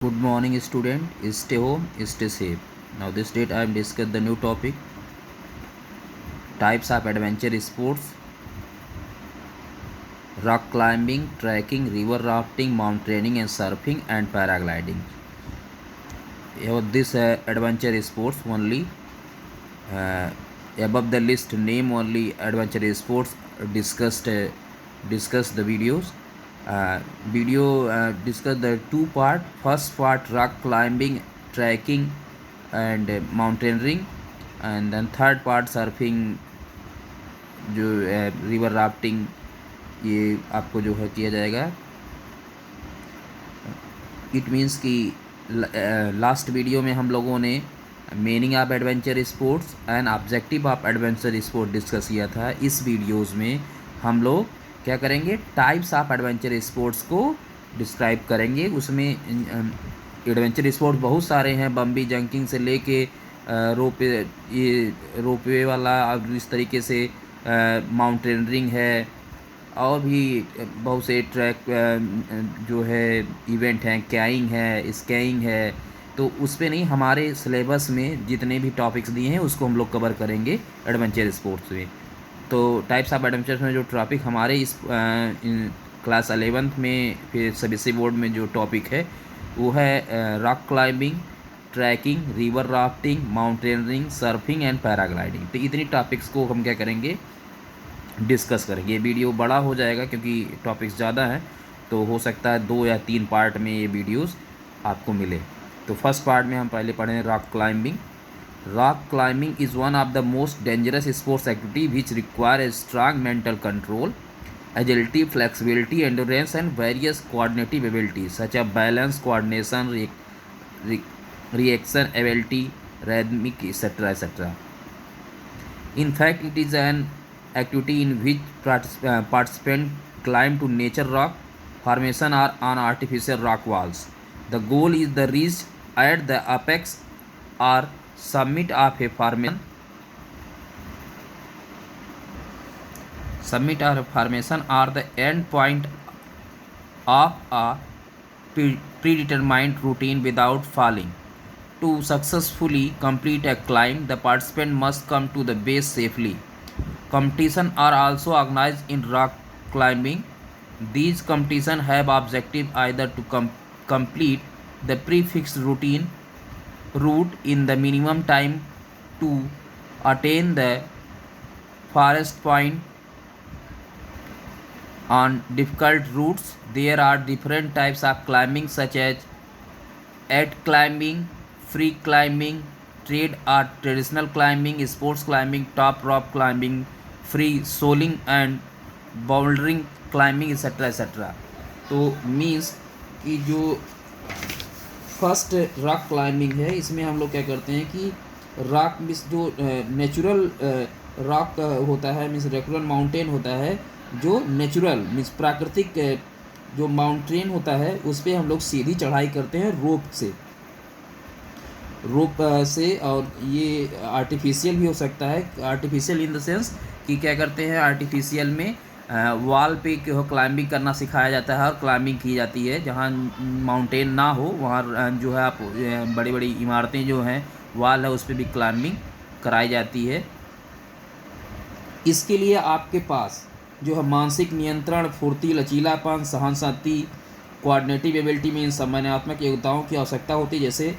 Good morning, student. Stay home, stay safe. Now, this date I am discuss the new topic: types of adventure sports, rock climbing, trekking, river rafting, mountaineering, and surfing and paragliding. This adventure sports only. Uh, Above the list, name only adventure sports discussed. Discuss the videos. Discuss the two part. First part rock climbing, trekking, and mountaineering, and then third part surfing जो river rafting ये आपको जो है किया जाएगा. It means कि last video में हम लोगों ने meaning of adventure sports and objective of adventure sport discuss किया था. इस वीडियोज़ में हम लोग क्या करेंगे, टाइप्स ऑफ एडवेंचर स्पोर्ट्स को डिस्क्राइब करेंगे. उसमें एडवेंचर स्पोर्ट्स बहुत सारे हैं, बम्बी जंपिंग से लेके रोपवे वाला और इस तरीके से माउंटेनरिंग है, और भी बहुत से ट्रैक जो है इवेंट हैं, कैइंग है, स्कीइंग है. तो उस पर नहीं, हमारे सिलेबस में जितने भी टॉपिक्स दिए हैं उसको हम लोग कवर करेंगे एडवेंचर स्पोर्ट्स में. तो टाइप्स ऑफ एडवेंचर्स में जो टॉपिक हमारे इस क्लास 11th में फिर सीबीएसई बोर्ड में जो टॉपिक है वो है rock climbing, trekking, river rafting, mountaineering, surfing and paragliding. तो इतनी टॉपिक्स को हम क्या करेंगे, डिस्कस करेंगे. ये वीडियो बड़ा हो जाएगा क्योंकि टॉपिक्स ज़्यादा हैं, तो हो सकता है 2 या 3 पार्ट में ये वीडियोस आपको मिले. तो फर्स्ट पार्ट में हम पहले पढ़ें rock climbing. Rock climbing is one of the most dangerous sports activity which require a strong mental control, agility, flexibility, endurance, and various coordinative abilities such as balance, coordination, reaction ability, rhythmic, etc. etc. In fact, it is an activity in which participants climb to nature rock formation or on artificial rock walls. The goal is the reach at the apex or summit of a formation. Summit or formation are the end point of a predetermined routine without falling. To successfully complete a climb, the participant must come to the base safely. Competitions are also organized in rock climbing. These competitions have objective either to complete the prefixed route in the minimum time, to attain the farthest point on difficult routes. There are different types of climbing such as ad climbing, free climbing, trade or traditional climbing, sports climbing, top rope climbing, free soling and bouldering climbing, etc. etc. तो means कि जो first rock climbing है, इसमें हम लोग क्या करते हैं कि रॉक मीन्स जो नेचुरल रॉक होता है, मीन्स रेगुलर माउंटेन होता है, जो नेचुरल मीन्स प्राकृतिक जो माउंटेन होता है उस पर हम लोग सीधी चढ़ाई करते हैं रोप से. और ये आर्टिफिशियल भी हो सकता है. आर्टिफिशियल इन द सेंस कि क्या करते हैं, आर्टिफिशियल में वॉल पे क्लाइंबिंग करना सिखाया जाता है और क्लाइंबिंग की जाती है. जहाँ माउंटेन ना हो वहाँ जो है आप बड़ी बड़ी इमारतें जो हैं वॉल है उस पर भी क्लाइंबिंग कराई जाती है. इसके लिए आपके पास जो है मानसिक नियंत्रण, फुर्ती, लचीलापन, सहनशक्ति, कोऑर्डिनेटिव एबिलिटी में इन समन्वयात्मक योग्यताओं की आवश्यकता होती है. जैसे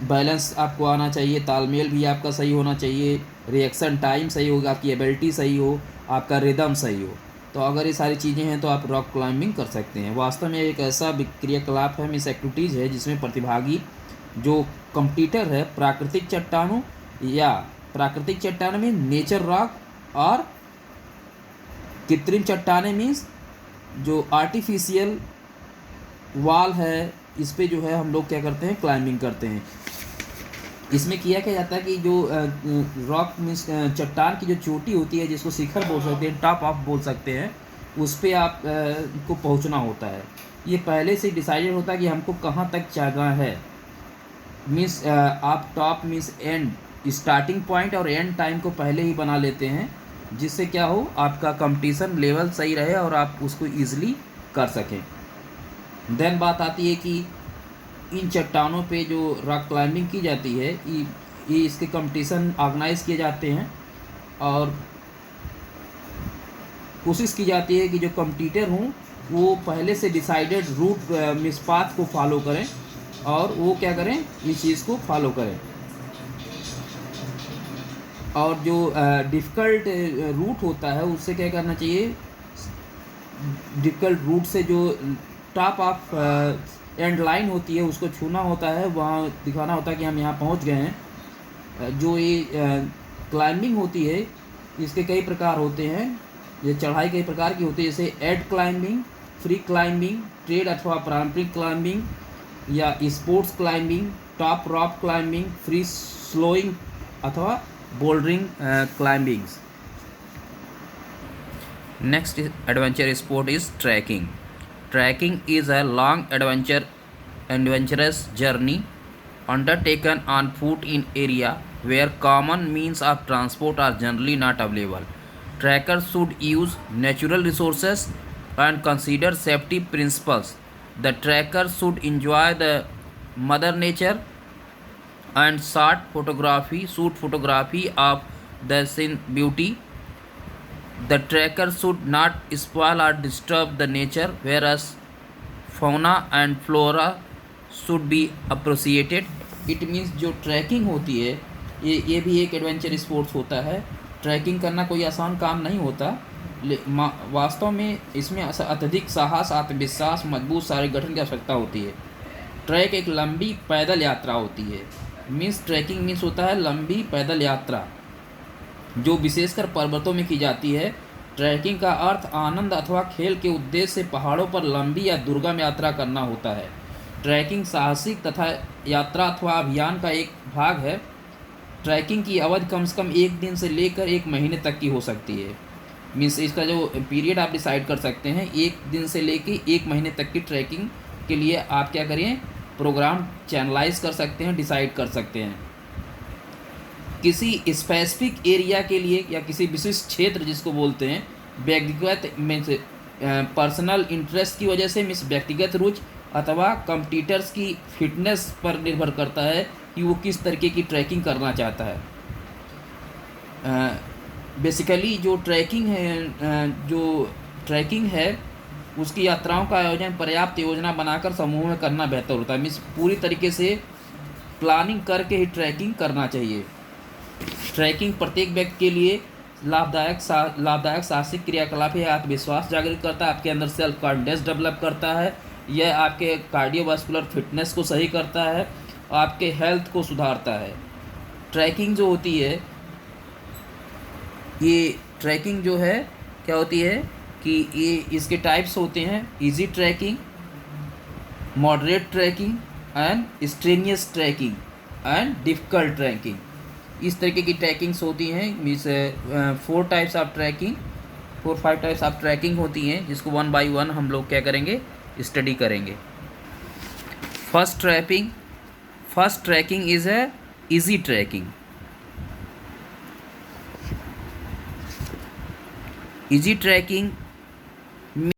बैलेंस आपको आना चाहिए, तालमेल भी आपका सही होना चाहिए, रिएक्शन टाइम सही होगा, आपकी एबिलिटी सही हो, आपका रिदम सही हो. तो अगर ये सारी चीज़ें हैं तो आप रॉक क्लाइंबिंग कर सकते हैं. वास्तव में एक ऐसा क्रियाकलाप है, मिस एक्टिविटीज़ है, जिसमें प्रतिभागी जो कंपटीटर है प्राकृतिक चट्टानों में नेचर रॉक और कृत्रिम चट्टानें मीन्स जो आर्टिफिशियल वॉल है इस पे जो है हम लोग क्या करते हैं, क्लाइंबिंग करते हैं. इसमें किया क्या जाता है कि जो रॉक मीन्स चट्टान की जो चोटी होती है, जिसको शिखर बोल सकते हैं, टॉप ऑफ बोल सकते हैं, उस पर आप को पहुंचना होता है. ये पहले से डिसाइडेड होता है कि हमको कहाँ तक जाना है. मीन्स आप top means and starting point और एंड टाइम को पहले ही बना लेते हैं, जिससे क्या हो, आपका कंपटीशन लेवल सही रहे और आप उसको ईजिली कर सकें. देन बात आती है कि इन चट्टानों पे जो रॉक क्लाइंबिंग की जाती है, ये इसके कंपटीशन ऑर्गेनाइज किए जाते हैं और कोशिश की जाती है कि जो कम्पटीटर हों वो पहले से डिसाइडेड रूट मिस पाथ को फॉलो करें और वो क्या करें, इस चीज़ को फॉलो करें। और जो डिफ़िकल्ट रूट होता है उससे क्या करना चाहिए, डिफ़िकल्ट रूट से जो टॉप ऑफ एंड लाइन होती है उसको छूना होता है, वहाँ दिखाना होता है कि हम यहाँ पहुँच गए हैं। जो ये क्लाइंबिंग होती है इसके कई प्रकार होते हैं, ये चढ़ाई कई प्रकार की होती है, जैसे aid climbing, free climbing, trad अथवा पारंपरिक क्लाइंबिंग या sports climbing, top rock climbing, free soloing अथवा bouldering climbings. Next adventure sport is trekking. Trekking is a long adventurous journey undertaken on foot in area where common means of transport are generally not available. Trekkers should use natural resources and consider safety principles. The trekkers should enjoy the mother nature and shoot photography of the scene beauty. The tracker should not spoil or disturb the nature, whereas fauna and flora should be appreciated. It means जो trekking होती है ये भी एक adventure sports होता है। Trekking करना कोई आसान काम नहीं होता, वास्तव में इसमें अत्यधिक साहस, आत्मविश्वास, मजबूत शारीरिक गठन की आवश्यकता होती है। ट्रैक एक लंबी पैदल यात्रा होती है। मीन्स ट्रैकिंग मीन्स होता है लंबी पैदल यात्रा जो विशेषकर पर्वतों में की जाती है। ट्रैकिंग का अर्थ आनंद अथवा खेल के उद्देश्य से पहाड़ों पर लंबी या दुर्गम यात्रा करना होता है। ट्रैकिंग साहसिक तथा यात्रा अथवा अभियान का एक भाग है। ट्रैकिंग की अवधि कम से कम 1 दिन से लेकर 1 महीने तक की हो सकती है। मीन्स इसका जो पीरियड आप डिसाइड कर सकते हैं, 1 दिन से लेकर 1 महीने तक की ट्रैकिंग के लिए आप क्या करिए, प्रोग्राम चैनलाइज कर सकते हैं, डिसाइड कर सकते हैं। किसी स्पेसिफिक एरिया के लिए या किसी विशिष्ट क्षेत्र जिसको बोलते हैं, व्यक्तिगत मीन्स पर्सनल इंटरेस्ट की वजह से, मीन्स व्यक्तिगत रुचि अथवा कम्पटीटर्स की फिटनेस पर निर्भर करता है कि वो किस तरीके की ट्रैकिंग करना चाहता है। बेसिकली जो ट्रैकिंग है उसकी यात्राओं का आयोजन पर्याप्त योजना बनाकर समूह में करना बेहतर होता है। मीन्स पूरी तरीके से प्लानिंग करके ही ट्रैकिंग करना चाहिए। ट्रैकिंग प्रत्येक व्यक्ति के लिए लाभदायक साहसिक क्रियाकलाप है। आत्मविश्वास जागृत करता है, आपके अंदर सेल्फ कॉन्फिडेंस डेवलप करता है, यह आपके कार्डियोवास्कुलर फिटनेस को सही करता है, आपके हेल्थ को सुधारता है। ट्रैकिंग जो होती है, ये ट्रैकिंग जो है क्या होती है कि ये इसके टाइप्स होते हैं: easy trekking, moderate trekking and strenuous trekking and difficult trekking. इस तरीके की ट्रैकिंग्स होती हैं। Means 4 types of trekking, 4-5 types of trekking होती हैं, जिसको 1 बाय 1 हम लोग क्या करेंगे, स्टडी करेंगे। फर्स्ट ट्रैकिंग इज़ है इजी ट्रैकिंग। Easy trekking